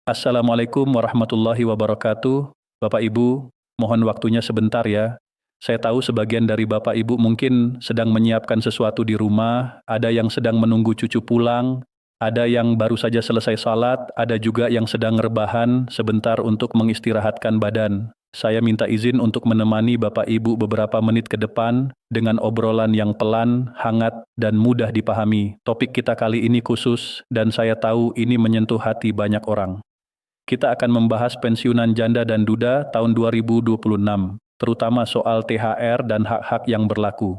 Assalamualaikum warahmatullahi wabarakatuh. Bapak Ibu, mohon waktunya sebentar ya. Saya tahu sebagian dari Bapak Ibu mungkin sedang menyiapkan sesuatu di rumah, ada yang sedang menunggu cucu pulang, ada yang baru saja selesai salat, ada juga yang sedang rebahan sebentar untuk mengistirahatkan badan. Saya minta izin untuk menemani Bapak Ibu beberapa menit ke depan dengan obrolan yang pelan, hangat, dan mudah dipahami. Topik kita kali ini khusus, dan saya tahu ini menyentuh hati banyak orang. Kita akan membahas pensiunan janda dan duda tahun 2026, terutama soal THR dan hak-hak yang berlaku.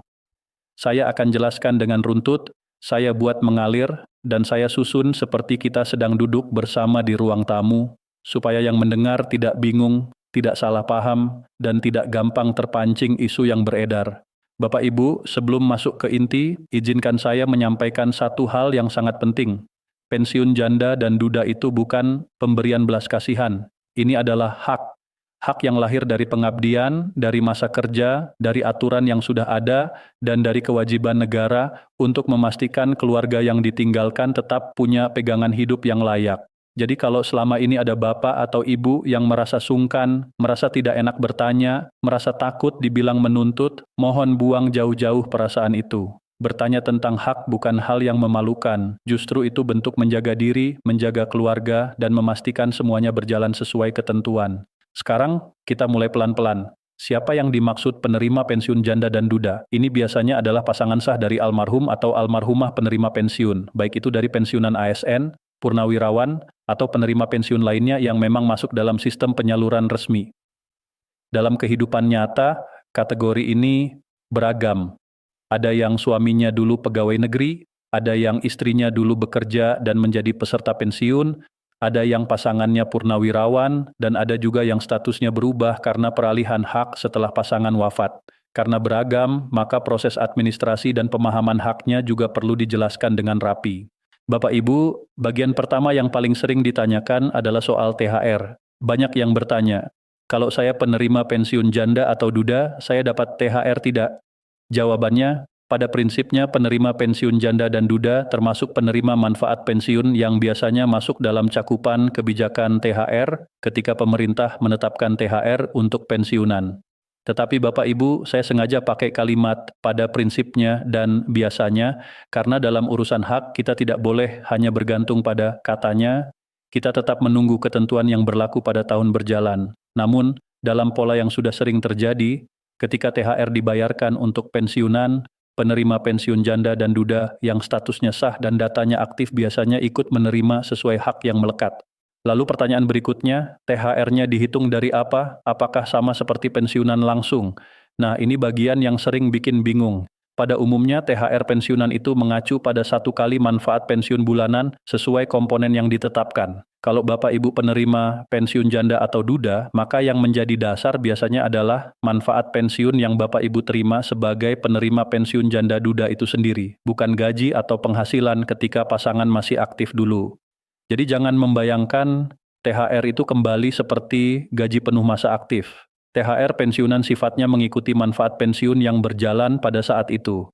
Saya akan jelaskan dengan runtut, saya buat mengalir, dan saya susun seperti kita sedang duduk bersama di ruang tamu, supaya yang mendengar tidak bingung, tidak salah paham, dan tidak gampang terpancing isu yang beredar. Bapak Ibu, sebelum masuk ke inti, izinkan saya menyampaikan satu hal yang sangat penting. Pensiun janda dan duda itu bukan pemberian belas kasihan. Ini adalah hak. Hak yang lahir dari pengabdian, dari masa kerja, dari aturan yang sudah ada, dan dari kewajiban negara untuk memastikan keluarga yang ditinggalkan tetap punya pegangan hidup yang layak. Jadi kalau selama ini ada bapak atau ibu yang merasa sungkan, merasa tidak enak bertanya, merasa takut dibilang menuntut, mohon buang jauh-jauh perasaan itu. Bertanya tentang hak bukan hal yang memalukan, justru itu bentuk menjaga diri, menjaga keluarga, dan memastikan semuanya berjalan sesuai ketentuan. Sekarang, kita mulai pelan-pelan. Siapa yang dimaksud penerima pensiun janda dan duda? Ini biasanya adalah pasangan sah dari almarhum atau almarhumah penerima pensiun, baik itu dari pensiunan ASN, purnawirawan, atau penerima pensiun lainnya yang memang masuk dalam sistem penyaluran resmi. Dalam kehidupan nyata, kategori ini beragam. Ada yang suaminya dulu pegawai negeri, ada yang istrinya dulu bekerja dan menjadi peserta pensiun, ada yang pasangannya purnawirawan, dan ada juga yang statusnya berubah karena peralihan hak setelah pasangan wafat. Karena beragam, maka proses administrasi dan pemahaman haknya juga perlu dijelaskan dengan rapi. Bapak Ibu, bagian pertama yang paling sering ditanyakan adalah soal THR. Banyak yang bertanya, kalau saya penerima pensiun janda atau duda, saya dapat THR tidak? Jawabannya, pada prinsipnya penerima pensiun janda dan duda termasuk penerima manfaat pensiun yang biasanya masuk dalam cakupan kebijakan THR ketika pemerintah menetapkan THR untuk pensiunan. Tetapi Bapak Ibu, saya sengaja pakai kalimat pada prinsipnya dan biasanya, karena dalam urusan hak kita tidak boleh hanya bergantung pada katanya, kita tetap menunggu ketentuan yang berlaku pada tahun berjalan. Namun, dalam pola yang sudah sering terjadi, ketika THR dibayarkan untuk pensiunan, penerima pensiun janda dan duda yang statusnya sah dan datanya aktif biasanya ikut menerima sesuai hak yang melekat. Lalu pertanyaan berikutnya, THR-nya dihitung dari apa? Apakah sama seperti pensiunan langsung? Nah, ini bagian yang sering bikin bingung. Pada umumnya, THR pensiunan itu mengacu pada satu kali manfaat pensiun bulanan sesuai komponen yang ditetapkan. Kalau Bapak Ibu penerima pensiun janda atau duda, maka yang menjadi dasar biasanya adalah manfaat pensiun yang Bapak Ibu terima sebagai penerima pensiun janda duda itu sendiri, bukan gaji atau penghasilan ketika pasangan masih aktif dulu. Jadi jangan membayangkan THR itu kembali seperti gaji penuh masa aktif. THR pensiunan sifatnya mengikuti manfaat pensiun yang berjalan pada saat itu.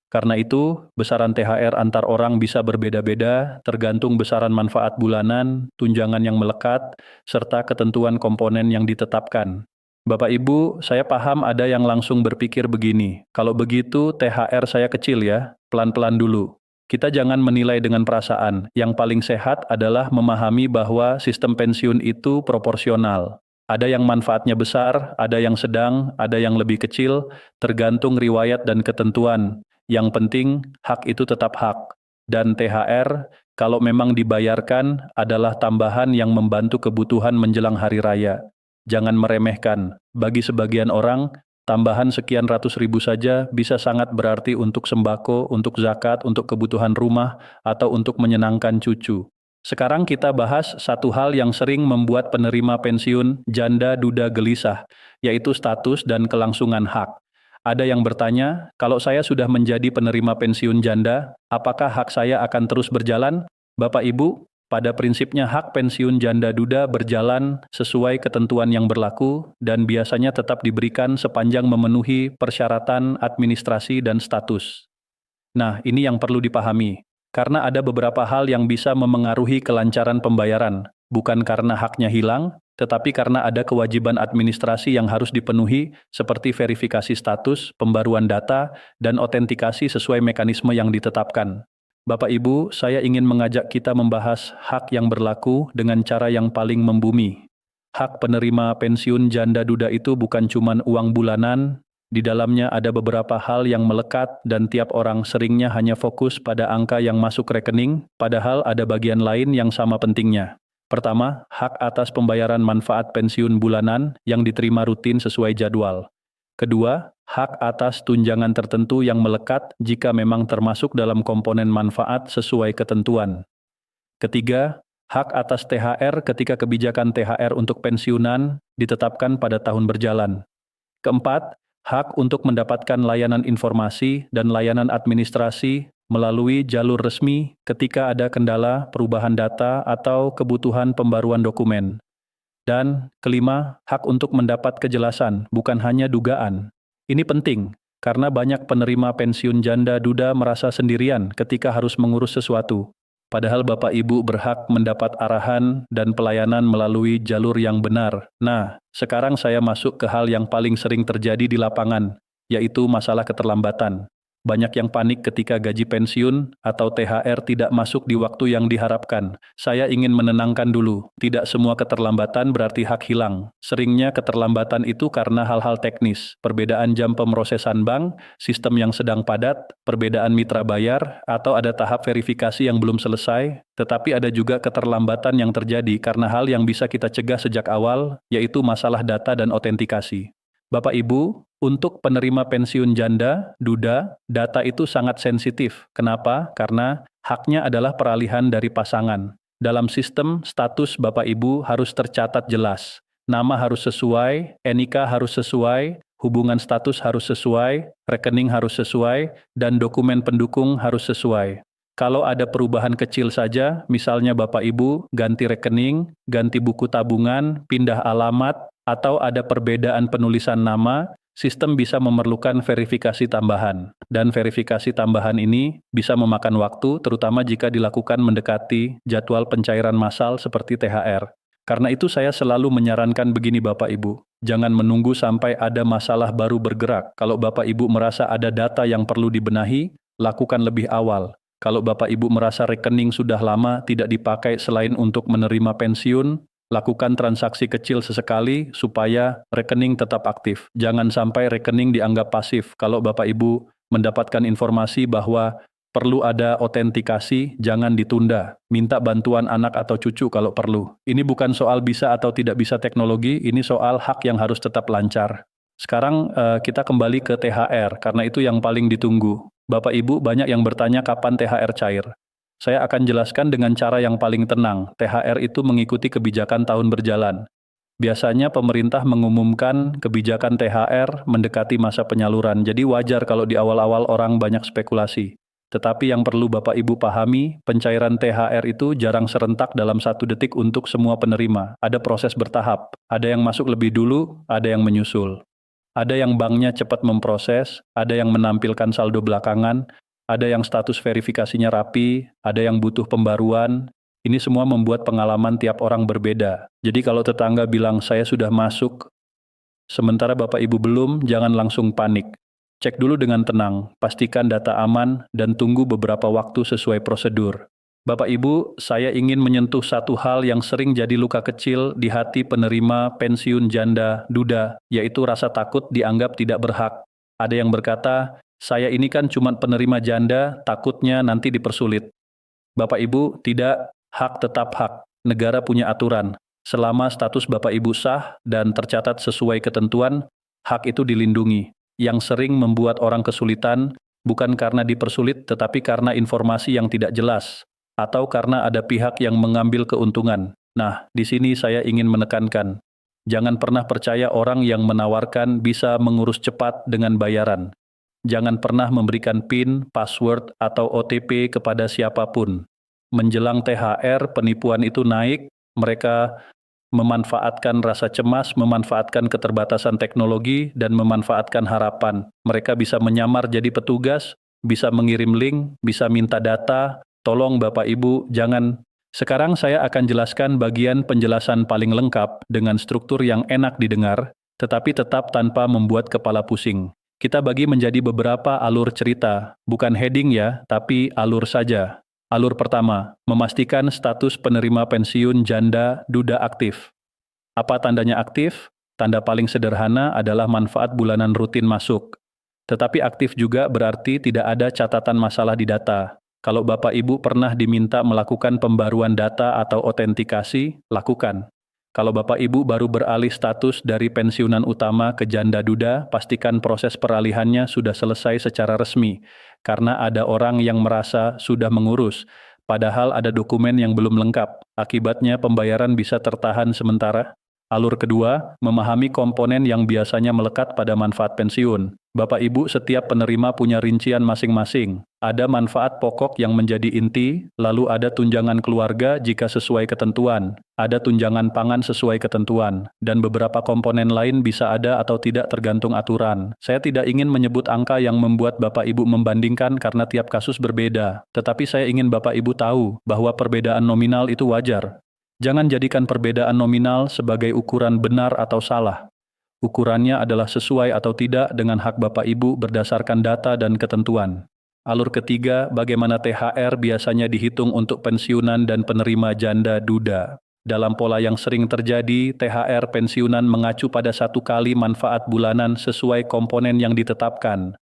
Karena itu, besaran THR antar orang bisa berbeda-beda, tergantung besaran manfaat bulanan, tunjangan yang melekat, serta ketentuan komponen yang ditetapkan. Bapak Ibu, saya paham ada yang langsung berpikir begini, kalau begitu THR saya kecil ya, pelan-pelan dulu. Kita jangan menilai dengan perasaan, yang paling sehat adalah memahami bahwa sistem pensiun itu proporsional. Ada yang manfaatnya besar, ada yang sedang, ada yang lebih kecil, tergantung riwayat dan ketentuan. Yang penting, hak itu tetap hak. Dan THR, kalau memang dibayarkan, adalah tambahan yang membantu kebutuhan menjelang hari raya. Jangan meremehkan. Bagi sebagian orang, tambahan sekian ratus ribu saja bisa sangat berarti untuk sembako, untuk zakat, untuk kebutuhan rumah, atau untuk menyenangkan cucu. Sekarang kita bahas satu hal yang sering membuat penerima pensiun janda duda gelisah, yaitu status dan kelangsungan hak. Ada yang bertanya, kalau saya sudah menjadi penerima pensiun janda, apakah hak saya akan terus berjalan? Bapak Ibu, pada prinsipnya hak pensiun janda duda berjalan sesuai ketentuan yang berlaku dan biasanya tetap diberikan sepanjang memenuhi persyaratan administrasi dan status. Nah, ini yang perlu dipahami, karena ada beberapa hal yang bisa memengaruhi kelancaran pembayaran. bukan karena haknya hilang, tetapi karena ada kewajiban administrasi yang harus dipenuhi seperti verifikasi status, pembaruan data, dan otentikasi sesuai mekanisme yang ditetapkan. Bapak Ibu, saya ingin mengajak kita membahas hak yang berlaku dengan cara yang paling membumi. Hak penerima pensiun janda duda itu bukan cuma uang bulanan, di dalamnya ada beberapa hal yang melekat dan tiap orang seringnya hanya fokus pada angka yang masuk rekening, padahal ada bagian lain yang sama pentingnya. Pertama, hak atas pembayaran manfaat pensiun bulanan yang diterima rutin sesuai jadwal. Kedua, hak atas tunjangan tertentu yang melekat jika memang termasuk dalam komponen manfaat sesuai ketentuan. Ketiga, hak atas THR ketika kebijakan THR untuk pensiunan ditetapkan pada tahun berjalan. Keempat, hak untuk mendapatkan layanan informasi dan layanan administrasi melalui jalur resmi ketika ada kendala perubahan data atau kebutuhan pembaruan dokumen. Dan kelima, hak untuk mendapat kejelasan, bukan hanya dugaan. Ini penting, karena banyak penerima pensiun janda duda merasa sendirian ketika harus mengurus sesuatu. Padahal Bapak Ibu berhak mendapat arahan dan pelayanan melalui jalur yang benar. Nah, sekarang saya masuk ke hal yang paling sering terjadi di lapangan, yaitu masalah keterlambatan. Banyak yang panik ketika gaji pensiun atau THR tidak masuk di waktu yang diharapkan. Saya ingin menenangkan dulu, tidak semua keterlambatan berarti hak hilang. Seringnya keterlambatan itu karena hal-hal teknis, perbedaan jam pemrosesan bank, sistem yang sedang padat, perbedaan mitra bayar, atau ada tahap verifikasi yang belum selesai. Tetapi ada juga keterlambatan yang terjadi karena hal yang bisa kita cegah sejak awal, yaitu masalah data dan otentikasi. Bapak Ibu, untuk penerima pensiun janda, duda, data itu sangat sensitif. Kenapa? Karena haknya adalah peralihan dari pasangan. Dalam sistem, status Bapak Ibu harus tercatat jelas. Nama harus sesuai, NIK harus sesuai, hubungan status harus sesuai, rekening harus sesuai, dan dokumen pendukung harus sesuai. Kalau ada perubahan kecil saja, misalnya Bapak Ibu ganti rekening, ganti buku tabungan, pindah alamat, atau ada perbedaan penulisan nama, sistem bisa memerlukan verifikasi tambahan. Dan verifikasi tambahan ini bisa memakan waktu, terutama jika dilakukan mendekati jadwal pencairan massal seperti THR. Karena itu saya selalu menyarankan begini Bapak Ibu, jangan menunggu sampai ada masalah baru bergerak. Kalau Bapak Ibu merasa ada data yang perlu dibenahi, lakukan lebih awal. Kalau Bapak Ibu merasa rekening sudah lama tidak dipakai selain untuk menerima pensiun, lakukan transaksi kecil sesekali supaya rekening tetap aktif. Jangan sampai rekening dianggap pasif. Kalau Bapak Ibu mendapatkan informasi bahwa perlu ada otentikasi, jangan ditunda. Minta bantuan anak atau cucu kalau perlu. Ini bukan soal bisa atau tidak bisa teknologi, ini soal hak yang harus tetap lancar. Sekarang kita kembali ke THR, karena itu yang paling ditunggu. Bapak Ibu banyak yang bertanya kapan THR cair. Saya akan jelaskan dengan cara yang paling tenang. THR itu mengikuti kebijakan tahun berjalan. Biasanya pemerintah mengumumkan kebijakan THR mendekati masa penyaluran, jadi wajar kalau di awal-awal orang banyak spekulasi. Tetapi yang perlu Bapak Ibu pahami, pencairan THR itu jarang serentak dalam 1 detik untuk semua penerima. Ada proses bertahap, ada yang masuk lebih dulu, ada yang menyusul. Ada yang banknya cepat memproses, ada yang menampilkan saldo belakangan, ada yang status verifikasinya rapi, ada yang butuh pembaruan. Ini semua membuat pengalaman tiap orang berbeda. Jadi kalau tetangga bilang saya sudah masuk, sementara Bapak Ibu belum, jangan langsung panik. Cek dulu dengan tenang, pastikan data aman, dan tunggu beberapa waktu sesuai prosedur. Bapak Ibu, saya ingin menyentuh satu hal yang sering jadi luka kecil di hati penerima pensiun janda duda, yaitu rasa takut dianggap tidak berhak. Ada yang berkata, saya ini kan cuma penerima janda, takutnya nanti dipersulit. Bapak Ibu, tidak, hak tetap hak. Negara punya aturan. Selama status Bapak Ibu sah dan tercatat sesuai ketentuan, hak itu dilindungi. Yang sering membuat orang kesulitan, bukan karena dipersulit tetapi karena informasi yang tidak jelas, atau karena ada pihak yang mengambil keuntungan. Nah, di sini saya ingin menekankan, jangan pernah percaya orang yang menawarkan bisa mengurus cepat dengan bayaran. Jangan pernah memberikan PIN, password, atau OTP kepada siapapun. Menjelang THR, penipuan itu naik, mereka memanfaatkan rasa cemas, memanfaatkan keterbatasan teknologi, dan memanfaatkan harapan. Mereka bisa menyamar jadi petugas, bisa mengirim link, bisa minta data. Tolong Bapak Ibu, jangan Sekarang saya akan jelaskan bagian penjelasan paling lengkap dengan struktur yang enak didengar, tetapi tetap tanpa membuat kepala pusing. Kita bagi menjadi beberapa alur cerita, bukan heading ya, tapi alur saja. Alur pertama, memastikan status penerima pensiun janda duda aktif. Apa tandanya aktif? Tanda paling sederhana adalah manfaat bulanan rutin masuk. Tetapi aktif juga berarti tidak ada catatan masalah di data. Kalau Bapak Ibu pernah diminta melakukan pembaruan data atau otentikasi, lakukan. Kalau Bapak Ibu baru beralih status dari pensiunan utama ke janda duda, pastikan proses peralihannya sudah selesai secara resmi, karena ada orang yang merasa sudah mengurus, padahal ada dokumen yang belum lengkap. Akibatnya pembayaran bisa tertahan sementara. Alur kedua, memahami komponen yang biasanya melekat pada manfaat pensiun. Bapak Ibu, setiap penerima punya rincian masing-masing. Ada manfaat pokok yang menjadi inti, lalu ada tunjangan keluarga jika sesuai ketentuan, ada tunjangan pangan sesuai ketentuan, dan beberapa komponen lain bisa ada atau tidak tergantung aturan. Saya tidak ingin menyebut angka yang membuat Bapak Ibu membandingkan karena tiap kasus berbeda, tetapi saya ingin Bapak Ibu tahu bahwa perbedaan nominal itu wajar. Jangan jadikan perbedaan nominal sebagai ukuran benar atau salah. Ukurannya adalah sesuai atau tidak dengan hak Bapak Ibu berdasarkan data dan ketentuan. Alur ketiga, bagaimana THR biasanya dihitung untuk pensiunan dan penerima janda duda. Dalam pola yang sering terjadi, THR pensiunan mengacu pada satu kali manfaat bulanan sesuai komponen yang ditetapkan.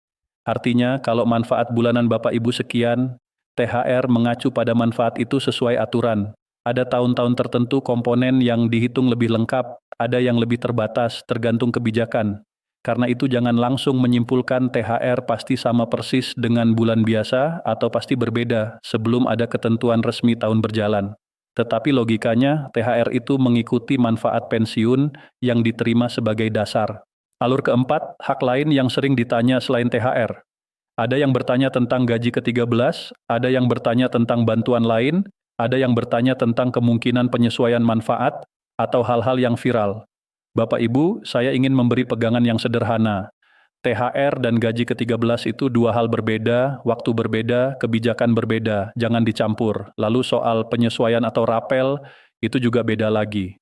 Artinya, kalau manfaat bulanan Bapak Ibu sekian, THR mengacu pada manfaat itu sesuai aturan. Ada tahun-tahun tertentu komponen yang dihitung lebih lengkap, ada yang lebih terbatas, tergantung kebijakan. Karena itu jangan langsung menyimpulkan THR pasti sama persis dengan bulan biasa atau pasti berbeda sebelum ada ketentuan resmi tahun berjalan. Tetapi logikanya, THR itu mengikuti manfaat pensiun yang diterima sebagai dasar. Alur keempat, hak lain yang sering ditanya selain THR. Ada yang bertanya tentang gaji ke-13, ada yang bertanya tentang bantuan lain, ada yang bertanya tentang kemungkinan penyesuaian manfaat atau hal-hal yang viral. Bapak Ibu, saya ingin memberi pegangan yang sederhana. THR dan gaji ke-13 itu dua hal berbeda, waktu berbeda, kebijakan berbeda, jangan dicampur. Lalu soal penyesuaian atau rapel, itu juga beda lagi.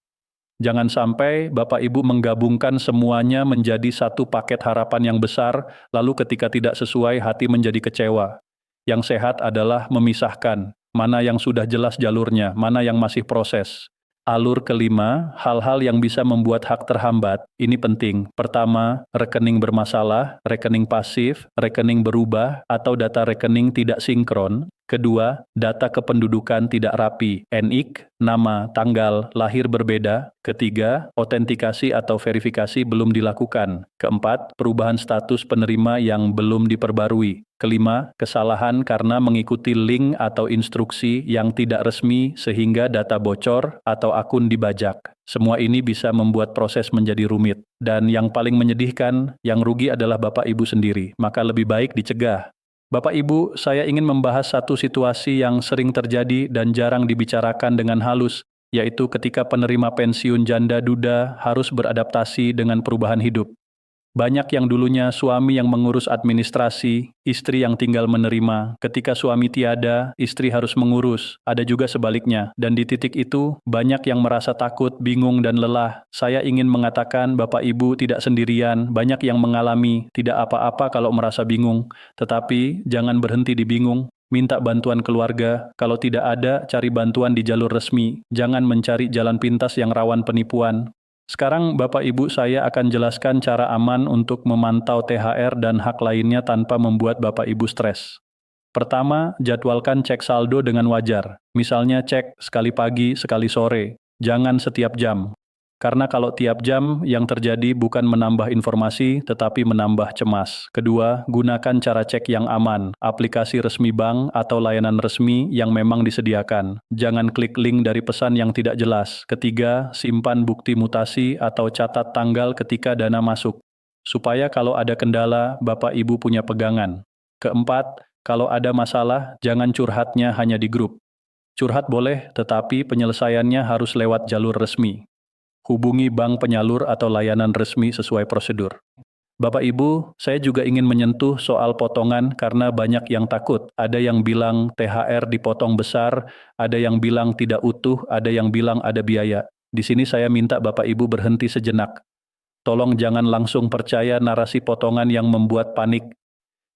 Jangan sampai Bapak Ibu menggabungkan semuanya menjadi satu paket harapan yang besar, lalu ketika tidak sesuai hati menjadi kecewa. Yang sehat adalah memisahkan. Mana yang sudah jelas jalurnya, mana yang masih proses. Alur kelima, hal-hal yang bisa membuat hak terhambat, ini penting. Pertama, rekening bermasalah, rekening pasif, rekening berubah, atau data rekening tidak sinkron. Kedua, data kependudukan tidak rapi, NIK, nama, tanggal, lahir berbeda. Ketiga, otentikasi atau verifikasi belum dilakukan. Keempat, perubahan status penerima yang belum diperbarui. Kelima, kesalahan karena mengikuti link atau instruksi yang tidak resmi sehingga data bocor atau akun dibajak. Semua ini bisa membuat proses menjadi rumit. Dan yang paling menyedihkan, yang rugi adalah Bapak Ibu sendiri. Maka lebih baik dicegah. Bapak Ibu, saya ingin membahas satu situasi yang sering terjadi dan jarang dibicarakan dengan halus, yaitu ketika penerima pensiun janda duda harus beradaptasi dengan perubahan hidup. Banyak yang dulunya suami yang mengurus administrasi, istri yang tinggal menerima. Ketika suami tiada, istri harus mengurus. Ada juga sebaliknya. Dan di titik itu, banyak yang merasa takut, bingung, dan lelah. Saya ingin mengatakan Bapak Ibu tidak sendirian, banyak yang mengalami, tidak apa-apa kalau merasa bingung. Tetapi, jangan berhenti di bingung. Minta bantuan keluarga. Kalau tidak ada, cari bantuan di jalur resmi. Jangan mencari jalan pintas yang rawan penipuan. Sekarang Bapak Ibu saya akan jelaskan cara aman untuk memantau THR dan hak lainnya tanpa membuat Bapak Ibu stres. Pertama, jadwalkan cek saldo dengan wajar. Misalnya cek sekali pagi, sekali sore. Jangan setiap jam. Karena kalau tiap jam yang terjadi bukan menambah informasi tetapi menambah cemas. Kedua, gunakan cara cek yang aman, aplikasi resmi bank atau layanan resmi yang memang disediakan. Jangan klik link dari pesan yang tidak jelas. Ketiga, simpan bukti mutasi atau catat tanggal ketika dana masuk. Supaya kalau ada kendala, Bapak Ibu punya pegangan. Keempat, kalau ada masalah, jangan curhatnya hanya di grup. Curhat boleh, tetapi penyelesaiannya harus lewat jalur resmi. Hubungi bank penyalur atau layanan resmi sesuai prosedur. Bapak Ibu, saya juga ingin menyentuh soal potongan karena banyak yang takut. Ada yang bilang THR dipotong besar, ada yang bilang tidak utuh, ada yang bilang ada biaya. Di sini saya minta Bapak Ibu berhenti sejenak. Tolong jangan langsung percaya narasi potongan yang membuat panik.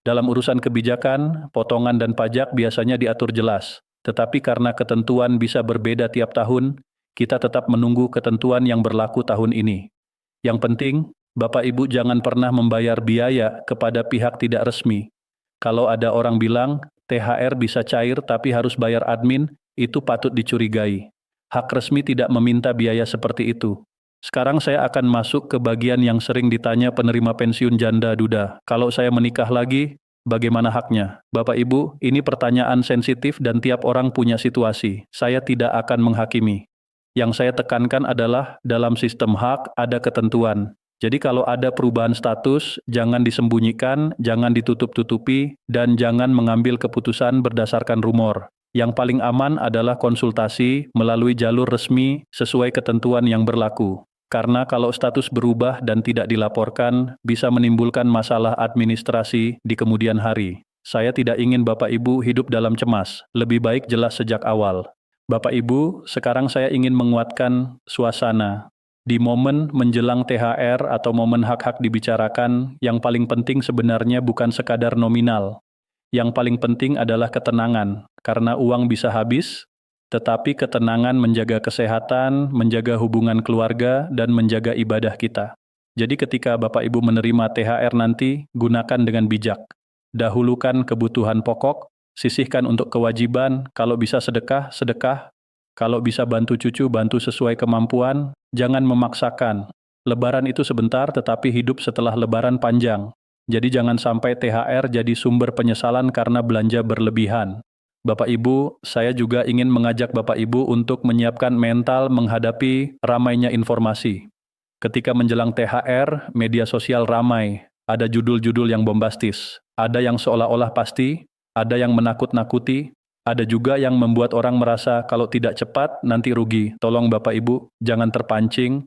Dalam urusan kebijakan, potongan dan pajak biasanya diatur jelas. Tetapi karena ketentuan bisa berbeda tiap tahun, kita tetap menunggu ketentuan yang berlaku tahun ini. Yang penting, Bapak Ibu jangan pernah membayar biaya kepada pihak tidak resmi. Kalau ada orang bilang, THR bisa cair tapi harus bayar admin, itu patut dicurigai. Hak resmi tidak meminta biaya seperti itu. Sekarang saya akan masuk ke bagian yang sering ditanya penerima pensiun janda duda. Kalau saya menikah lagi, bagaimana haknya? Bapak Ibu, ini pertanyaan sensitif dan tiap orang punya situasi. Saya tidak akan menghakimi. Yang saya tekankan adalah dalam sistem hak ada ketentuan. Jadi kalau ada perubahan status, jangan disembunyikan, jangan ditutup-tutupi, dan jangan mengambil keputusan berdasarkan rumor. Yang paling aman adalah konsultasi melalui jalur resmi sesuai ketentuan yang berlaku. Karena kalau status berubah dan tidak dilaporkan, bisa menimbulkan masalah administrasi di kemudian hari. Saya tidak ingin Bapak Ibu hidup dalam cemas, lebih baik jelas sejak awal. Bapak Ibu, sekarang saya ingin menguatkan suasana. Di momen menjelang THR atau momen hak-hak dibicarakan, yang paling penting sebenarnya bukan sekadar nominal. Yang paling penting adalah ketenangan, karena uang bisa habis, tetapi ketenangan menjaga kesehatan, menjaga hubungan keluarga, dan menjaga ibadah kita. Jadi ketika Bapak Ibu menerima THR nanti, gunakan dengan bijak. Dahulukan kebutuhan pokok, sisihkan untuk kewajiban, kalau bisa sedekah, sedekah. Kalau bisa bantu cucu, bantu sesuai kemampuan, jangan memaksakan. Lebaran itu sebentar, tetapi hidup setelah lebaran panjang. Jadi jangan sampai THR jadi sumber penyesalan karena belanja berlebihan. Bapak Ibu, saya juga ingin mengajak Bapak Ibu untuk menyiapkan mental menghadapi ramainya informasi. Ketika menjelang THR, media sosial ramai. Ada judul-judul yang bombastis. Ada yang seolah-olah pasti, ada yang menakut-nakuti, ada juga yang membuat orang merasa kalau tidak cepat nanti rugi. Tolong Bapak Ibu, jangan terpancing.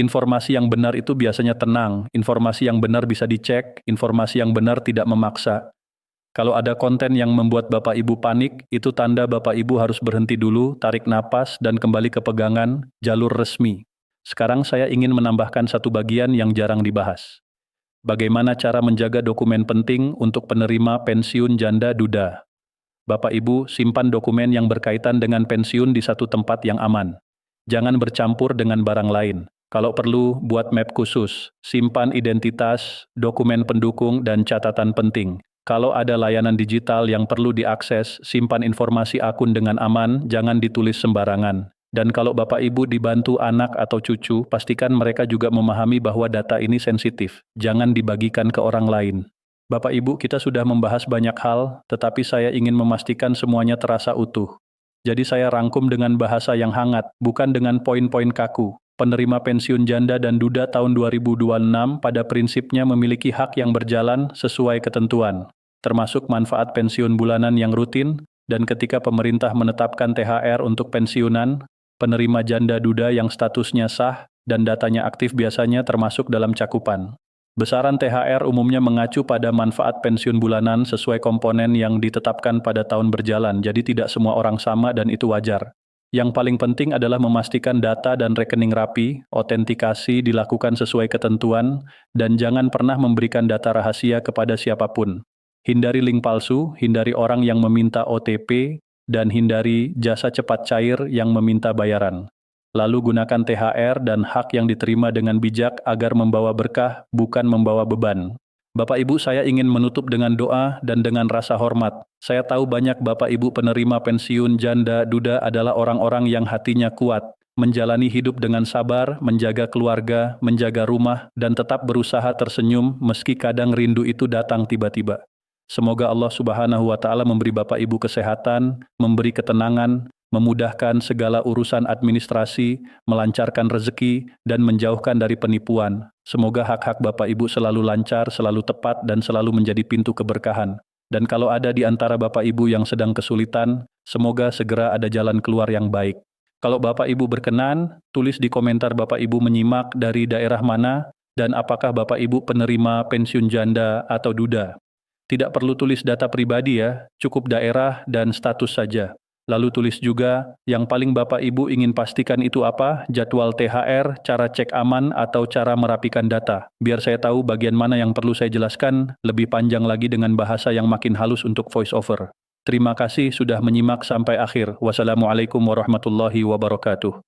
Informasi yang benar itu biasanya tenang. Informasi yang benar bisa dicek, informasi yang benar tidak memaksa. Kalau ada konten yang membuat Bapak Ibu panik, itu tanda Bapak Ibu harus berhenti dulu, tarik napas, dan kembali ke pegangan jalur resmi. Sekarang saya ingin menambahkan satu bagian yang jarang dibahas. Bagaimana cara menjaga dokumen penting untuk penerima pensiun janda duda? Bapak Ibu, simpan dokumen yang berkaitan dengan pensiun di satu tempat yang aman. Jangan bercampur dengan barang lain. Kalau perlu, buat map khusus. Simpan identitas, dokumen pendukung, dan catatan penting. Kalau ada layanan digital yang perlu diakses, simpan informasi akun dengan aman, jangan ditulis sembarangan. Dan kalau Bapak Ibu dibantu anak atau cucu, pastikan mereka juga memahami bahwa data ini sensitif. Jangan dibagikan ke orang lain. Bapak Ibu, kita sudah membahas banyak hal, tetapi saya ingin memastikan semuanya terasa utuh. Jadi saya rangkum dengan bahasa yang hangat, bukan dengan poin-poin kaku. Penerima pensiun janda dan duda tahun 2026 pada prinsipnya memiliki hak yang berjalan sesuai ketentuan, termasuk manfaat pensiun bulanan yang rutin, dan ketika pemerintah menetapkan THR untuk pensiunan, penerima janda duda yang statusnya sah dan datanya aktif biasanya termasuk dalam cakupan. Besaran THR umumnya mengacu pada manfaat pensiun bulanan sesuai komponen yang ditetapkan pada tahun berjalan, jadi tidak semua orang sama dan itu wajar. Yang paling penting adalah memastikan data dan rekening rapi, autentikasi dilakukan sesuai ketentuan, dan jangan pernah memberikan data rahasia kepada siapapun. Hindari link palsu, hindari orang yang meminta OTP, dan hindari jasa cepat cair yang meminta bayaran. Lalu gunakan THR dan hak yang diterima dengan bijak agar membawa berkah, bukan membawa beban. Bapak Ibu, saya ingin menutup dengan doa dan dengan rasa hormat. Saya tahu banyak Bapak Ibu penerima pensiun janda duda adalah orang-orang yang hatinya kuat, menjalani hidup dengan sabar, menjaga keluarga, menjaga rumah, dan tetap berusaha tersenyum meski kadang rindu itu datang tiba-tiba. Semoga Allah Subhanahu wa Ta'ala memberi Bapak Ibu kesehatan, memberi ketenangan, memudahkan segala urusan administrasi, melancarkan rezeki, dan menjauhkan dari penipuan. Semoga hak-hak Bapak Ibu selalu lancar, selalu tepat, dan selalu menjadi pintu keberkahan. Dan kalau ada di antara Bapak Ibu yang sedang kesulitan, semoga segera ada jalan keluar yang baik. Kalau Bapak Ibu berkenan, tulis di komentar Bapak Ibu menyimak dari daerah mana, Dan apakah Bapak Ibu penerima pensiun janda atau duda? Tidak perlu tulis data pribadi ya, cukup daerah dan status saja. Lalu tulis juga, yang paling Bapak Ibu ingin pastikan itu apa, jadwal THR, cara cek aman, atau cara merapikan data. Biar saya tahu bagian mana yang perlu saya jelaskan, lebih panjang lagi dengan bahasa yang makin halus untuk voice over. Terima kasih sudah menyimak sampai akhir. Wassalamualaikum warahmatullahi wabarakatuh.